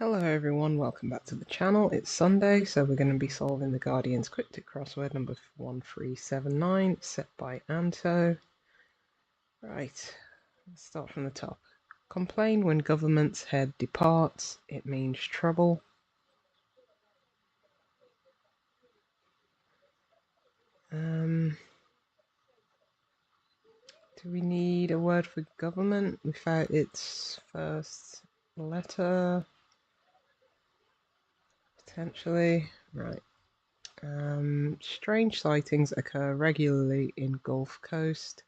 Hello everyone, welcome back to the channel. It's Sunday, so we're going to be solving the Guardian's Quiptic Crossword number 1379, set by Anto. Right, let's start from the top. Complain when government's head departs, it means trouble. Do we need a word for government without its first letter? Potentially, right. Strange sightings occur regularly in Gulf Coast.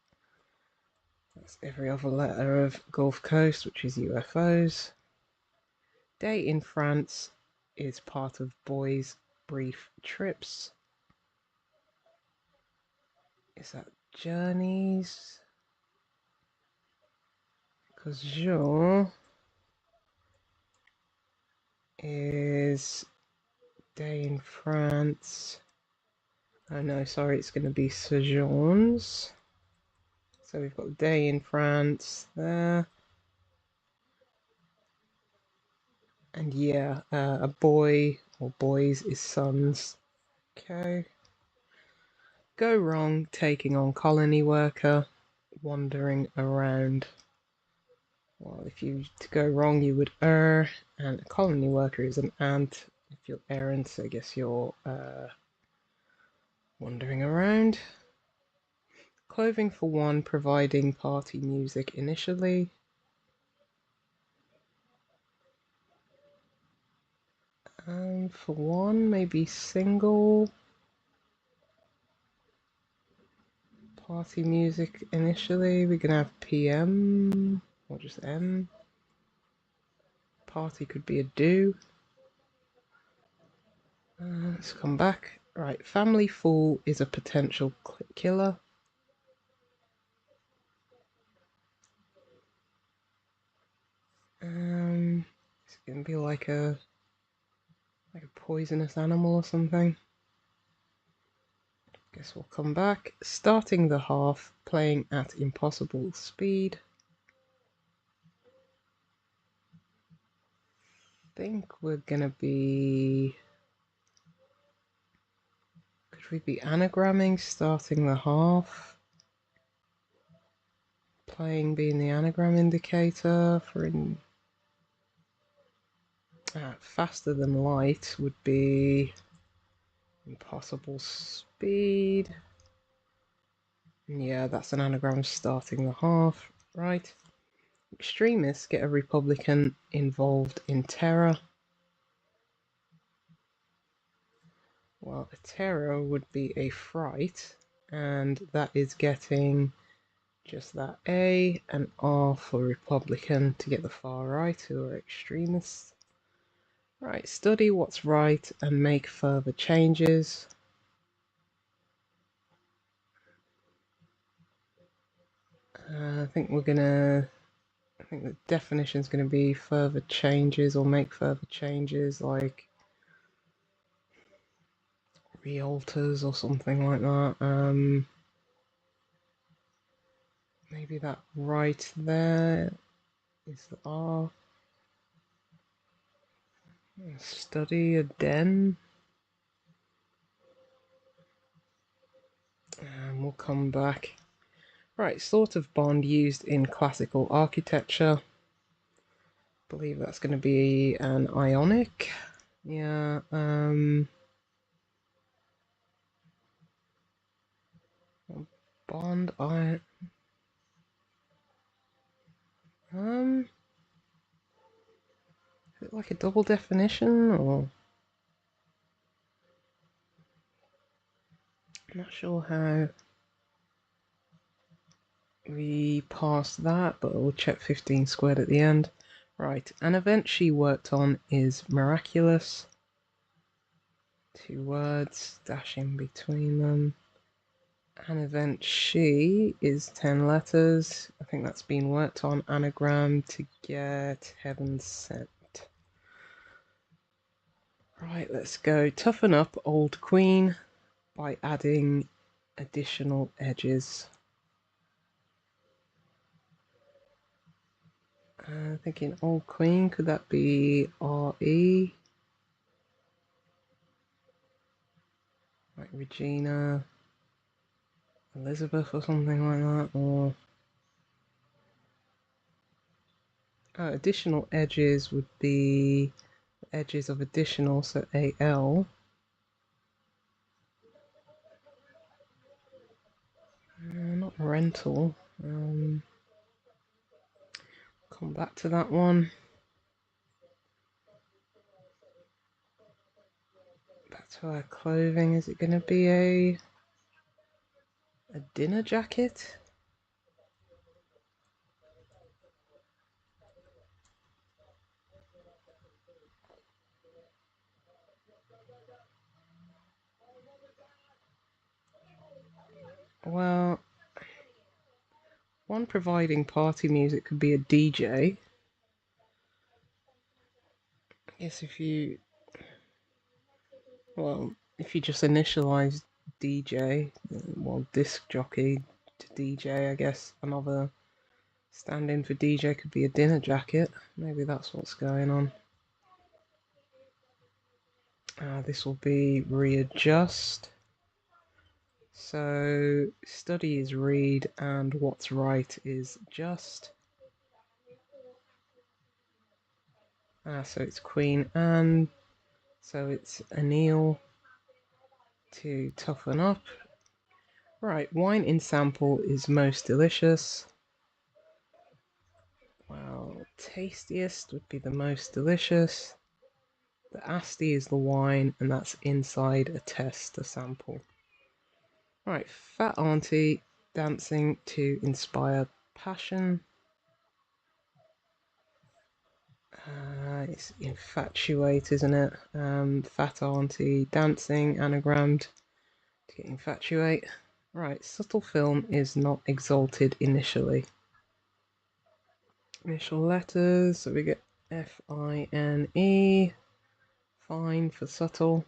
That's every other letter of Gulf Coast, which is UFOs. Day in France is part of boys' brief trips. Is that journeys? Because jour is day in France. Oh no, sorry, it's going to be sojourns. So we've got day in France there. And yeah, a boy or boys is sons. Okay. Go wrong, taking on colony worker, wandering around. Well, if you to go wrong, you would err, and a colony worker is an ant. If you're errant, I guess you're wandering around. Clothing for one, providing party music initially. For one, maybe single. Party music initially. We're gonna have PM or just M. Party could be a do. Let's come back. Right, family fool is a potential killer. It's gonna be like a poisonous animal or something. Guess we'll come back. Starting the half, playing at impossible speed. Think we're gonna be. Could we be anagramming starting the half? Playing being the anagram indicator for faster than light would be impossible speed. Yeah, that's an anagram starting the half, right? Extremists get a Republican involved in terror. Well, a terror would be a fright, and that is getting just that A and R for Republican to get the far right, who are extremists. Right, study what's right and make further changes. I think the definition is going to be further changes or make further changes, like realtors or something like that. Maybe that right there is the R. Study a den. And we'll come back. Right, sort of bond used in classical architecture. Believe that's going to be an ionic. Yeah, bond ion. Is it like a double definition or? I'm not sure how we passed that, but we'll check 15 squared at the end. Right, an event she worked on is miraculous. 2 words, dash in between them. An event she is 10 letters. I think that's been worked on. Anagram to get heaven sent. Right, let's go. Toughen up old queen by adding additional edges. Thinking Old Queen, could that be R-E? Like Regina, Elizabeth or something like that, or... additional edges would be edges of additional, so A-L. Not rental. Come back to that one. Back to our clothing. Is it going to be a dinner jacket? Well, one providing party music could be a DJ. I guess if you just initialize DJ, well, disc jockey to DJ, I guess another stand-in for DJ could be a dinner jacket. Maybe that's what's going on. This will be readjust. So study is read and what's right is just. So it's Queen Anne. So it's Anil to toughen up. Right, wine in sample is most delicious. Well, tastiest would be the most delicious. The asti is the wine, and that's inside a test, a sample. Right, fat auntie dancing to inspire passion. It's infatuate, isn't it? Fat auntie dancing, anagrammed to get infatuate. Right, subtle film is not exalted initially. Initial letters, so we get F-I-N-E. Fine for subtle.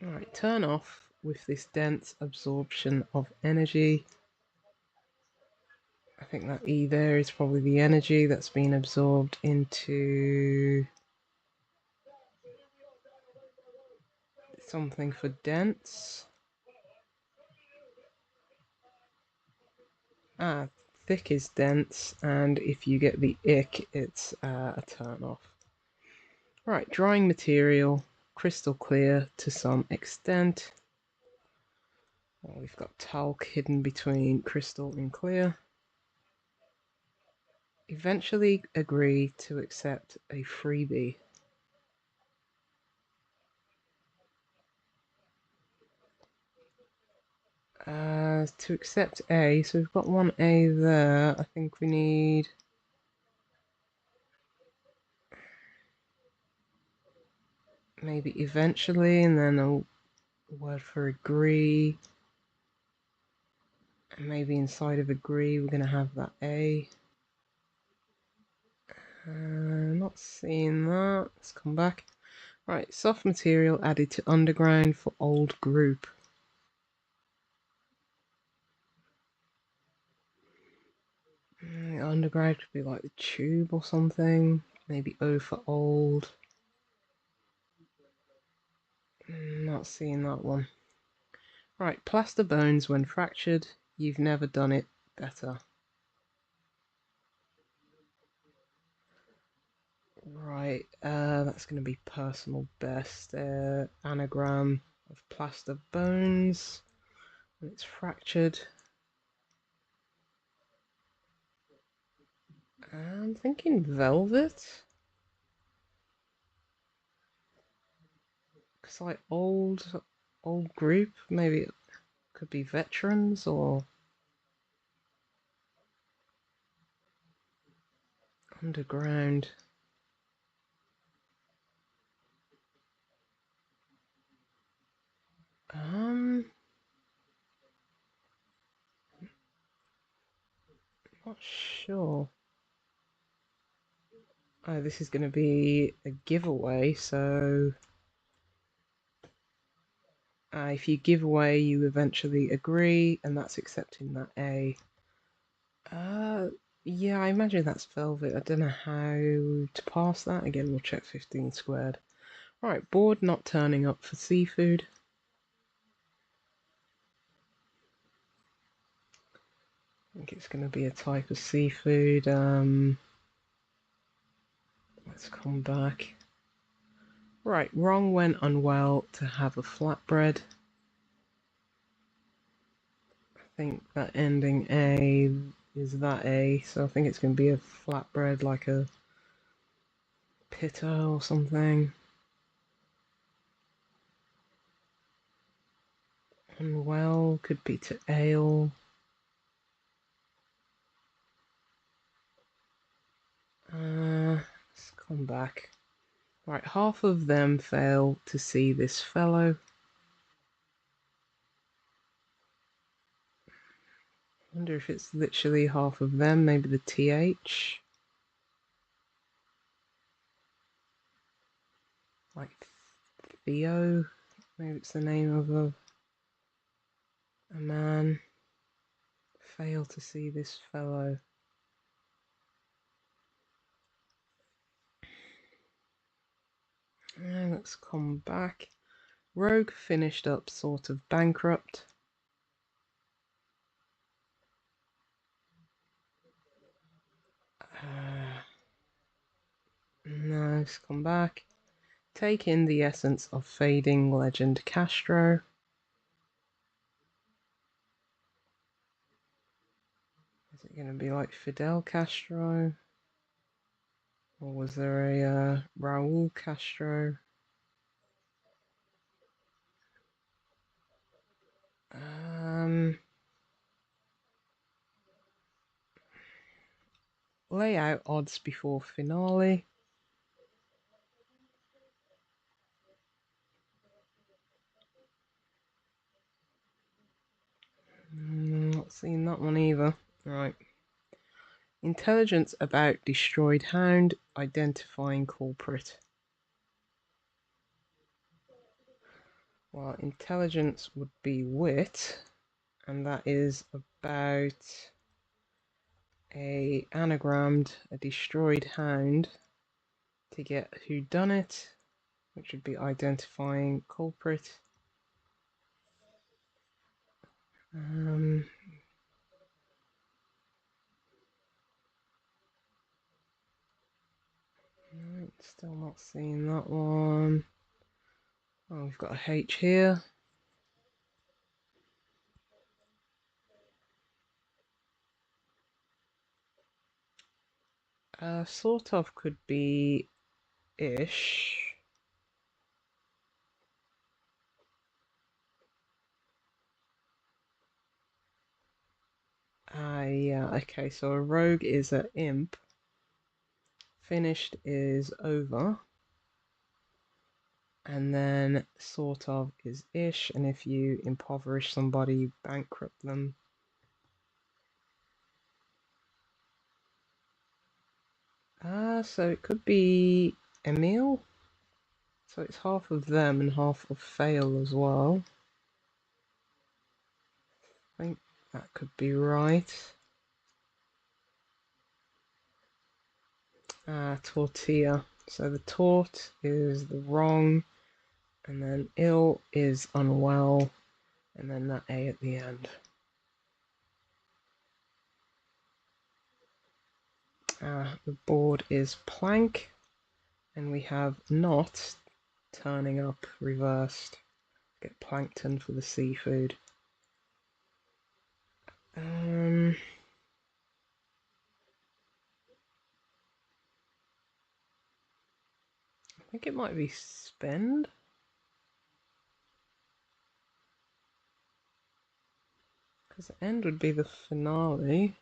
Alright, turn off with this dense absorption of energy. I think that E there is probably the energy that's been absorbed into something for dense. Thick is dense, and if you get the ick, it's a turn off. Right, drawing material, crystal clear to some extent. Well, we've got talc hidden between crystal and clear. Eventually agree to accept a freebie. To accept A, so we've got one A there. I think we need maybe eventually, and then a word for agree. And maybe inside of agree, we're going to have that A. Not seeing that. Let's come back. Right, soft material added to underground for old group. Underground could be like the tube or something. Maybe O for old. Not seeing that one. Right, plaster bones when fractured. You've never done it better. Right, that's going to be personal best. Anagram of plaster bones. And it's fractured. I'm thinking velvet. It's like old group. Maybe it could be veterans or underground. Not sure. Oh, this is going to be a giveaway, so if you give away, you eventually agree, and that's accepting that A. Yeah, I imagine that's velvet. I don't know how to pass that. Again, we'll check 15 squared. Right, board not turning up for seafood. I think it's going to be a type of seafood. Let's come back. Right, wrong when unwell to have a flatbread. I think that ending A is that A, so I think it's going to be a flatbread like a pitta or something. Unwell could be to ale. Let's come back. Right, half of them fail to see this fellow. I wonder if it's literally half of them, maybe the TH. Like Theo, maybe it's the name of a man. Fail to see this fellow. And let's come back. Rogue finished up sort of bankrupt. No, let's come back. Take in the essence of fading legend Castro. Is it going to be like Fidel Castro? Or was there a Raul Castro? Lay out odds before finale. Not seeing that one either. Right. Intelligence about destroyed hound, identifying culprit. Well, intelligence would be wit, and that is about a anagrammed, a destroyed hound to get who done it, which would be identifying culprit. Still not seeing that one. Oh, we've got a H here. Sort of could be ish. Yeah, okay, so a rogue is an imp. Finished is over. And then sort of is ish, and if you impoverish somebody, you bankrupt them. So it could be Emil. So it's half of them and half of fail as well. I think that could be right. Tortilla. So the tort is the wrong, and then ill is unwell, and then that A at the end. The board is plank, and we have not turning up reversed. Get plankton for the seafood. I think it might be spend. Because the end would be the finale.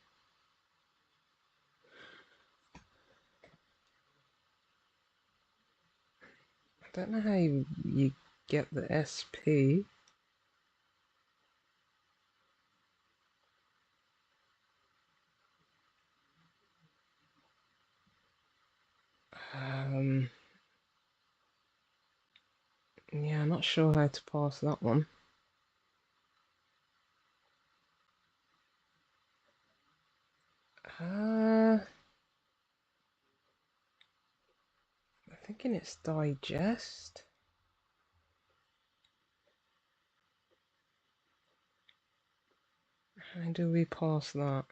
I don't know how you get the SP. Yeah, not sure how to pass that one. thinking it's digest. How do we pass that?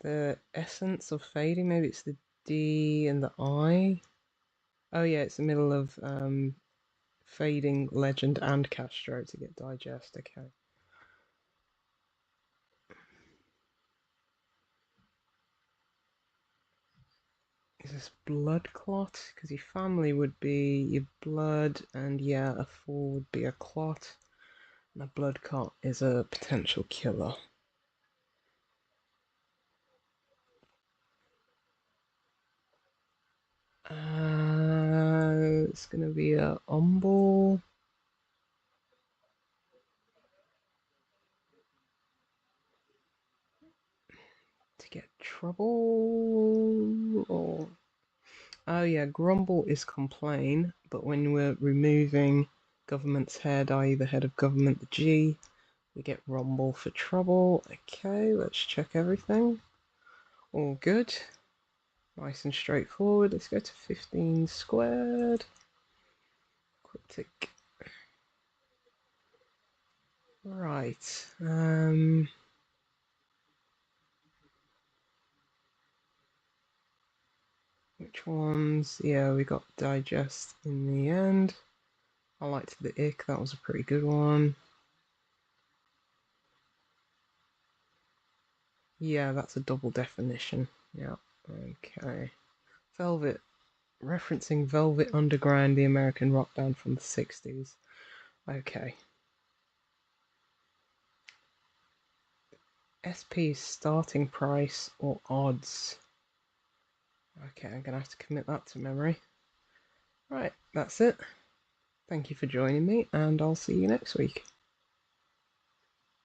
The essence of fading, maybe it's the D and the I. Oh yeah, it's the middle of fading, legend, and Castro to get digest. Okay. Is this blood clot? Because your family would be your blood, and yeah, a 4 would be a clot. And a blood clot is a potential killer. It's gonna be a umball to get trouble. Or oh yeah, grumble is complain, but when we're removing government's head, i.e. the head of government, the G, we get rumble for trouble. Okay, let's check everything. All good. Nice and straightforward. Let's go to 15 squared. Cryptic. Right. Which ones? Yeah, we got digest in the end. I liked the ick. That was a pretty good one. Yeah, that's a double definition. Yeah. Okay. Velvet. Referencing Velvet Underground, the American rock band from the 60s. Okay. SP starting price or odds? Okay, I'm going to have to commit that to memory. Right, that's it. Thank you for joining me, and I'll see you next week.